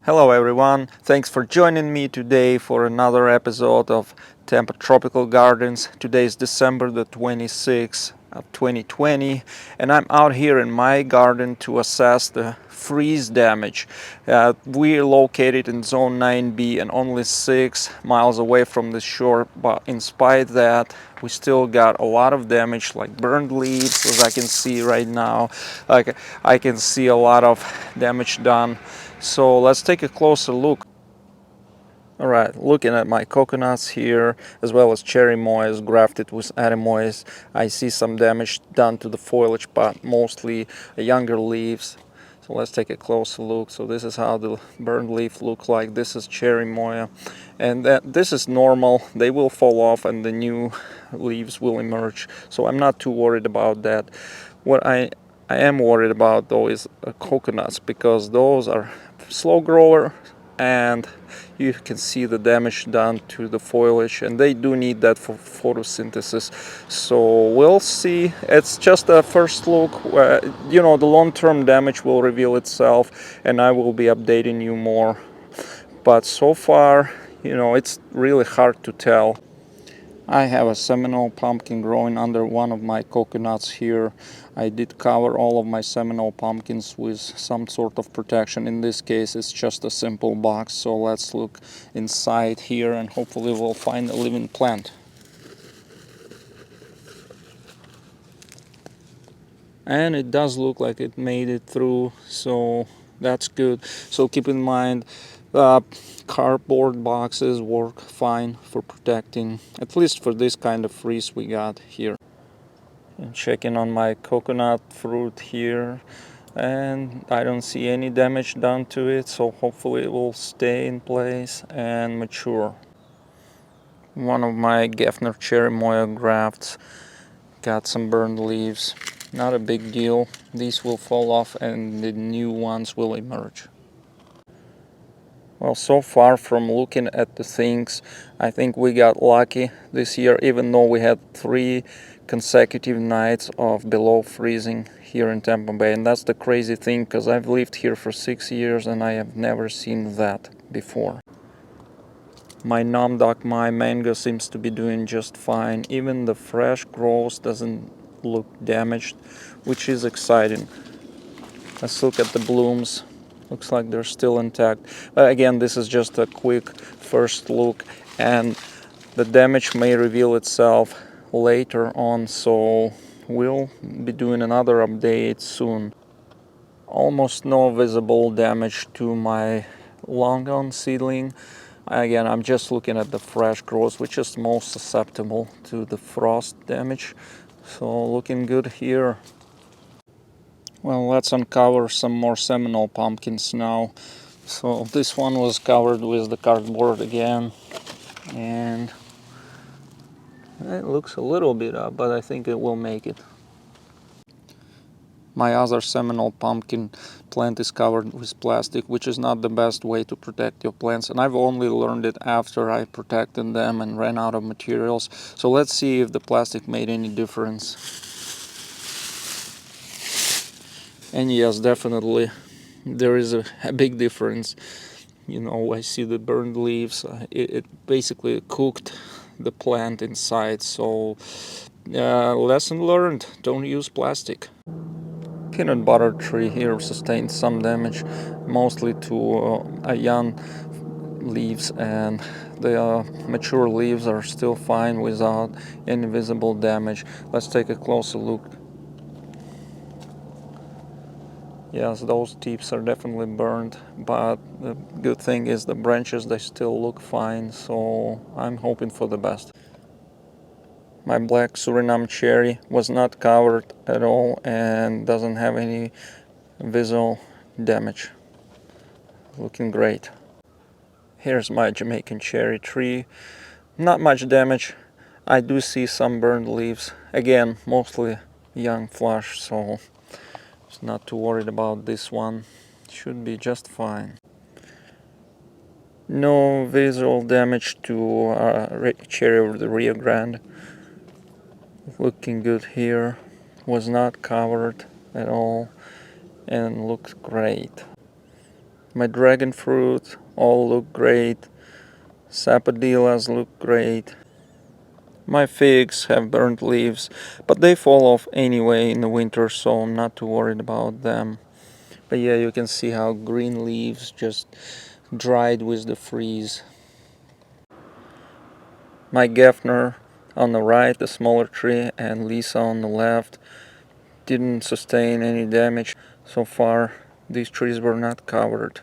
Hello everyone, thanks for joining me today for another episode of Tampa Tropical Gardens. Today is December the 26th of 2020 and I'm out here in my garden to assess the freeze damage. We're located in Zone 9B and only 6 miles away from the shore, but in spite of that we still got a lot of damage, like burned leaves, as I can see right now. Like I can see a lot of damage done. So let's take a closer look. Alright, looking at my coconuts here, as well as cherry moys grafted with anemoys, I see some damage done to the foliage, but mostly younger leaves. So let's take a closer look. So this is how the burned leaf look like. This is cherry moya, and this is normal. They will fall off and the new leaves will emerge. So I'm not too worried about that. What I am worried about though is coconuts, because those are slow grower and you can see the damage done to the foliage, and they do need that for photosynthesis. So we'll see. It's just a first look. The long-term damage will reveal itself and I will be updating you more, but so far, it's really hard to tell. I have a Seminole pumpkin growing under one of my coconuts here. I did cover all of my Seminole pumpkins with some sort of protection. In this case, it's just a simple box. So let's look inside here and hopefully we'll find a living plant. And it does look like it made it through, so that's good. So keep in mind, cardboard boxes work fine for protecting, at least for this kind of freeze we got here. And checking on my coconut fruit here, and I don't see any damage done to it, so hopefully it will stay in place and mature. One of my Geffner cherry moya grafts got some burned leaves. Not a big deal. These will fall off and the new ones will emerge. Well, so far from looking at the things, I think we got lucky this year, even though we had 3 consecutive nights of below freezing here in Tampa Bay. And that's the crazy thing, because I've lived here for 6 years and I have never seen that before. My my mango seems to be doing just fine. Even the fresh growth doesn't look damaged, which is exciting. Let's look at the blooms. Looks like they're still intact. But again, this is just a quick first look, and the damage may reveal itself later on, so we'll be doing another update soon. Almost no visible damage to my longon seedling. Again, I'm just looking at the fresh growth, which is most susceptible to the frost damage. So looking good here. Well, let's uncover some more Seminole pumpkins now. So this one was covered with the cardboard again, and it looks a little bit up, but I think it will make it. My other Seminole pumpkin plant is covered with plastic, which is not the best way to protect your plants, and I've only learned it after I protected them and ran out of materials. So let's see if the plastic made any difference. And yes, definitely there is a big difference. I see the burned leaves. It basically cooked the plant inside. So lesson learned, don't use plastic. Peanut butter tree here sustained some damage, mostly to young leaves, and the mature leaves are still fine without any visible damage. Let's take a closer look. Yes, those tips are definitely burned, but the good thing is the branches, they still look fine, so I'm hoping for the best. My black Suriname cherry was not covered at all and doesn't have any visual damage. Looking great. Here's my Jamaican cherry tree. Not much damage. I do see some burned leaves. Again, mostly young flush, so not too worried about this one. Should be just fine. No visual damage to cherry of the Rio Grande. Looking good here. Was not covered at all and looks great. My dragon fruit all look great. Sapodillas look great. My figs have burnt leaves, but they fall off anyway in the winter, so I'm not too worried about them. But yeah, you can see how green leaves just dried with the freeze. My Gefner on the right, the smaller tree, and Lisa on the left didn't sustain any damage so far. These trees were not covered.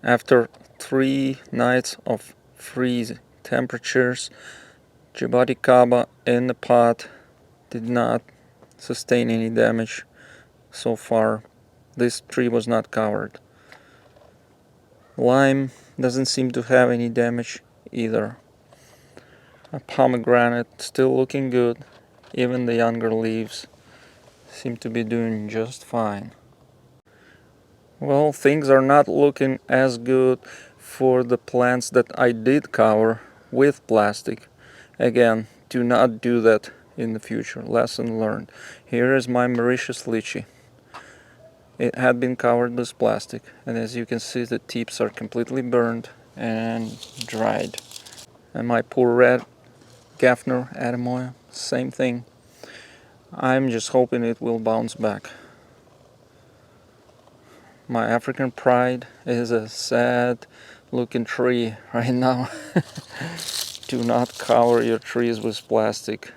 After 3 nights of freeze temperatures, Jaboticaba in the pot did not sustain any damage so far. This tree was not covered. Lime doesn't seem to have any damage either. A pomegranate still looking good. Even the younger leaves seem to be doing just fine. Well, things are not looking as good for the plants that I did cover with plastic. Again, do not do that in the future. Lesson learned. Here is my Mauritius lychee. It had been covered with plastic, and as you can see, the tips are completely burned and dried. And my poor red Gaffner Adamoya, same thing. I'm just hoping it will bounce back. My African Pride is a sad looking tree right now. Do not cover your trees with plastic.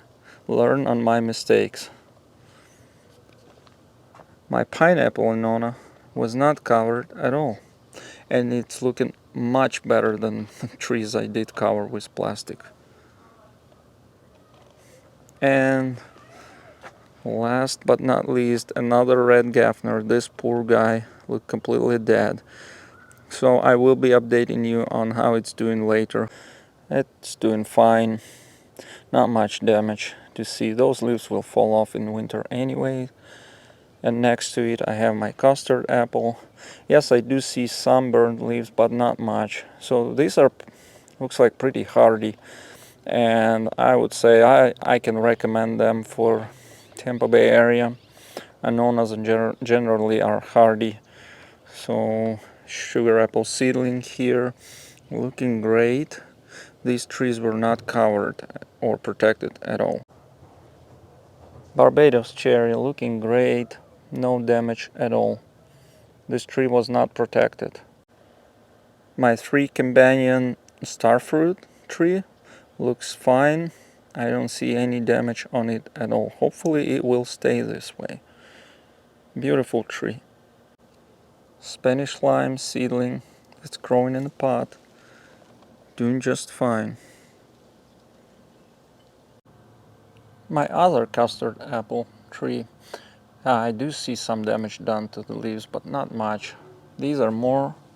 Learn on my mistakes. My pineapple Annona was not covered at all, and it's looking much better than the trees I did cover with plastic. And last but not least, another red Gaffner. This poor guy looked completely dead. So I will be updating you on how it's doing later. It's doing fine. Not much damage to see. Those leaves will fall off in winter anyway. And next to it I have my custard apple. Yes, I do see some burnt leaves, but not much. So these are, looks like, pretty hardy. And I would say I can recommend them for Tampa Bay area. Annonas generally are hardy. So sugar apple seedling here, looking great. These trees were not covered or protected at all. Barbados cherry looking great, no damage at all. This tree was not protected. My 3 companion starfruit tree looks fine. I don't see any damage on it at all. Hopefully it will stay this way. Beautiful tree. Spanish lime seedling, it's growing in a pot, doing just fine. My other custard apple tree, I do see some damage done to the leaves, but not much. These are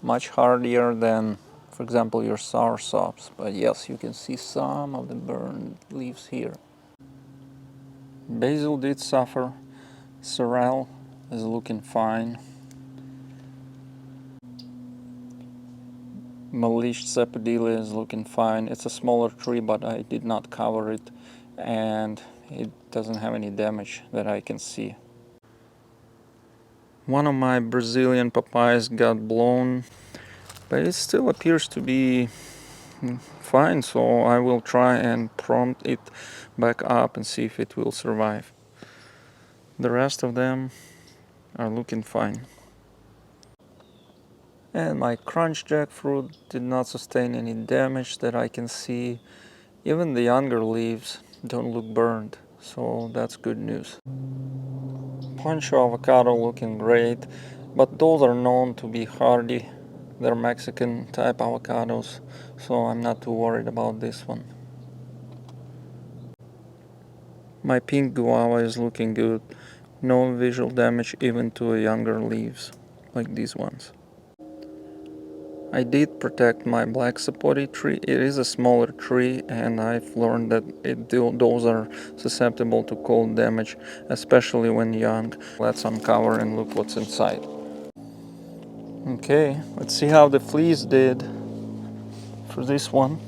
much hardier than, for example, your soursops. But yes, you can see some of the burned leaves here. Basil did suffer. Sorrel is looking fine. Malish sapodilla is looking fine. It's a smaller tree, but I did not cover it, and it doesn't have any damage that I can see. One of my Brazilian papayas got blown, but it still appears to be fine, so I will try and prompt it back up and see if it will survive. The rest of them are looking fine. And my crunch jackfruit did not sustain any damage that I can see. Even the younger leaves don't look burned, so that's good news. Poncho avocado looking great, but those are known to be hardy. They're Mexican type avocados, so I'm not too worried about this one. My pink guava is looking good. No visual damage even to younger leaves, like these ones. I did protect my black sapoti tree. It is a smaller tree, and I've learned that those are susceptible to cold damage, especially when young. Let's uncover and look what's inside. Okay, let's see how the fleas did for this one.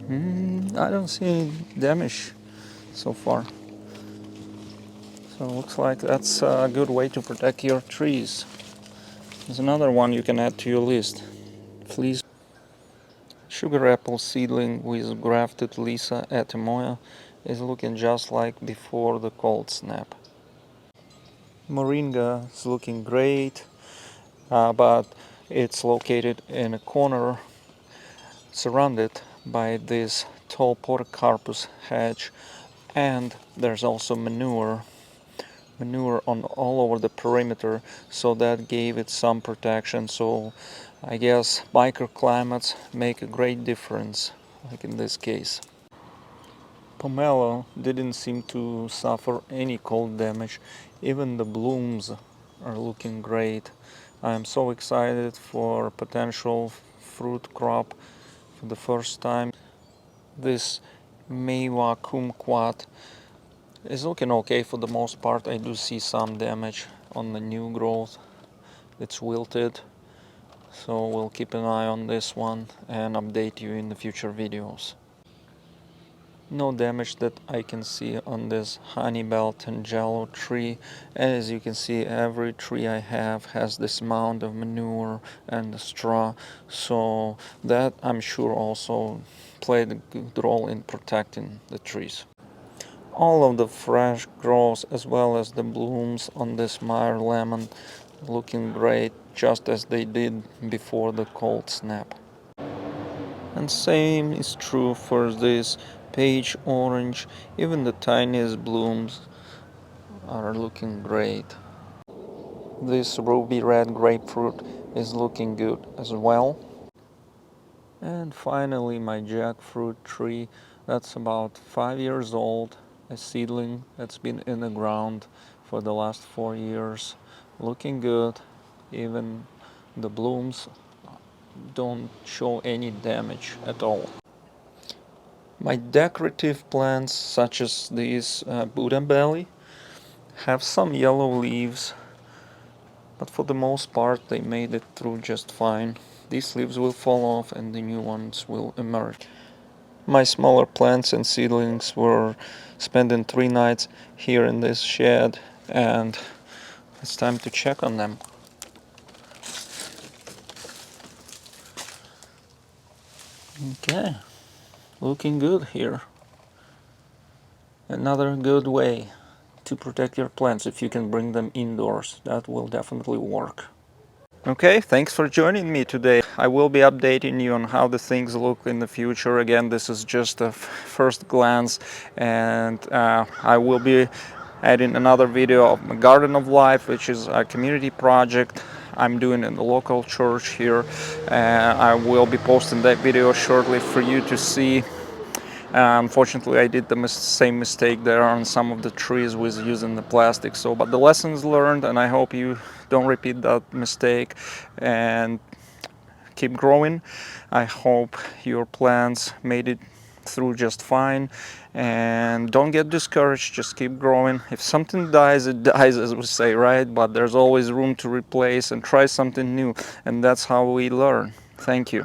I don't see any damage so far. So it looks like that's a good way to protect your trees. There's another one you can add to your list. Fleece. Sugar apple seedling with grafted Lisa Atemoya is looking just like before the cold snap. Moringa is looking great, but it's located in a corner surrounded by this tall podocarpus hedge, and there's also manure on all over the perimeter, so that gave it some protection. So I guess microclimates make a great difference, like in this case. Pomelo didn't seem to suffer any cold damage. Even the blooms are looking great. I'm so excited for potential fruit crop for the first time. This Meiwa kumquat is looking okay for the most part. I do see some damage on the new growth. It's wilted, so we'll keep an eye on this one and update you in the future videos. No damage that I can see on this honeybell tangelo tree. As you can see, every tree I have has this mound of manure and straw, so that I'm sure also played a good role in protecting the trees. All of the fresh growth as well as the blooms on this Meyer lemon looking great, just as they did before the cold snap. And same is true for this page orange. Even the tiniest blooms are looking great. This ruby red grapefruit is looking good as well. And finally my jackfruit tree, that's about 5 years old, a seedling that's been in the ground for the last 4 years, looking good. Even the blooms don't show any damage at all. My decorative plants, such as these Buddha belly, have some yellow leaves, but for the most part they made it through just fine. These leaves will fall off and the new ones will emerge. My smaller plants and seedlings were spending 3 nights here in this shed, and it's time to check on them. Okay, looking good here. Another good way to protect your plants if you can bring them indoors. That will definitely work. Okay, thanks for joining me today. I will be updating you on how the things look in the future. Again, this is just a first glance, and I will be adding another video of my Garden of Life, which is a community project I'm doing in the local church here. I will be posting that video shortly for you to see. Unfortunately, I did the same mistake there on some of the trees with using the plastic. So, but the lessons learned, and I hope you don't repeat that mistake and keep growing. I hope your plants made it through just fine, and don't get discouraged. Just keep growing. If something dies, it dies, as we say, right? But there's always room to replace and try something new, and that's how we learn. Thank you.